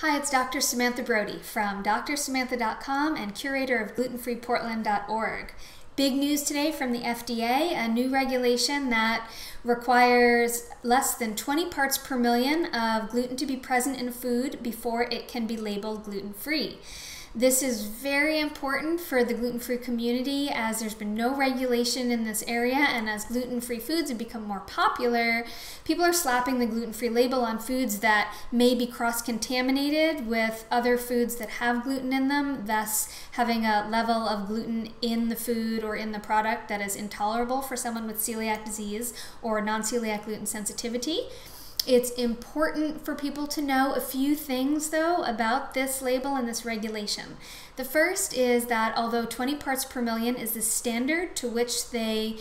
Hi, it's Dr. Samantha Brody from drsamantha.com and curator of glutenfreeportland.org. Big news today from the FDA, a new regulation that requires less than 20 parts per million of gluten to be present in food before it can be labeled gluten-free. This is very important for the gluten-free community as there's been no regulation in this area, and as gluten-free foods have become more popular, people are slapping the gluten-free label on foods that may be cross-contaminated with other foods that have gluten in them, thus having a level of gluten in the food or in the product that is intolerable for someone with celiac disease or non-celiac gluten sensitivity. It's important for people to know a few things, though, about this label and this regulation. The first is that although 20 parts per million is the standard to which they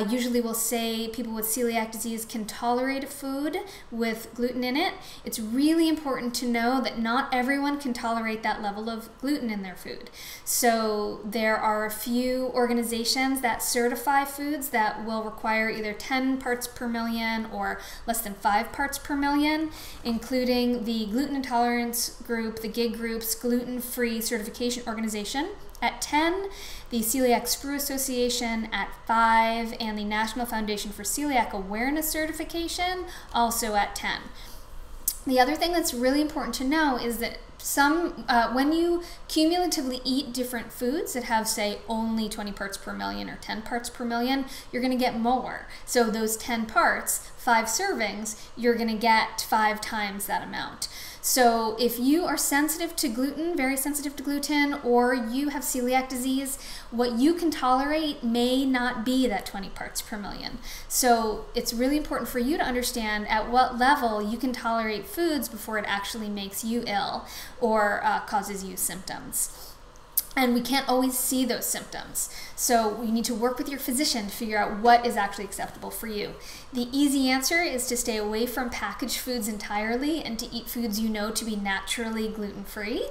usually will say people with celiac disease can tolerate a food with gluten in it, it's really important to know that not everyone can tolerate that level of gluten in their food. So there are a few organizations that certify foods that will require either 10 parts per million or less than 5 parts per million, including the Gluten Intolerance Group, the GIG Group's Gluten-free Certification Organization at 10, the Celiac Sprue Association at 5, and the National Foundation for Celiac Awareness Certification also at 10. The other thing that's really important to know is that when you cumulatively eat different foods that have, say, only 20 parts per million or 10 parts per million, you're going to get more. So those 10 parts, 5 servings, you're going to get 5 times that amount. So if you are sensitive to gluten, very sensitive to gluten, or you have celiac disease, what you can tolerate may not be that 20 parts per million. So it's really important for you to understand at what level you can tolerate foods before it actually makes you ill or causes you symptoms. And we can't always see those symptoms. So you need to work with your physician to figure out what is actually acceptable for you. The easy answer is to stay away from packaged foods entirely and to eat foods you know to be naturally gluten-free.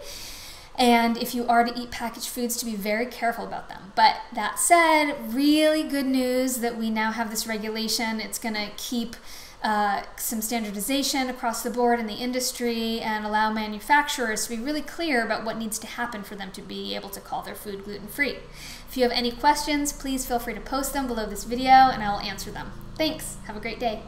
And if you are to eat packaged foods, to be very careful about them. But that said, really good news that we now have this regulation. It's going to keep some standardization across the board in the industry and allow manufacturers to be really clear about what needs to happen for them to be able to call their food gluten-free. If you have any questions, please feel free to post them below this video and I will answer them. Thanks. Have a great day.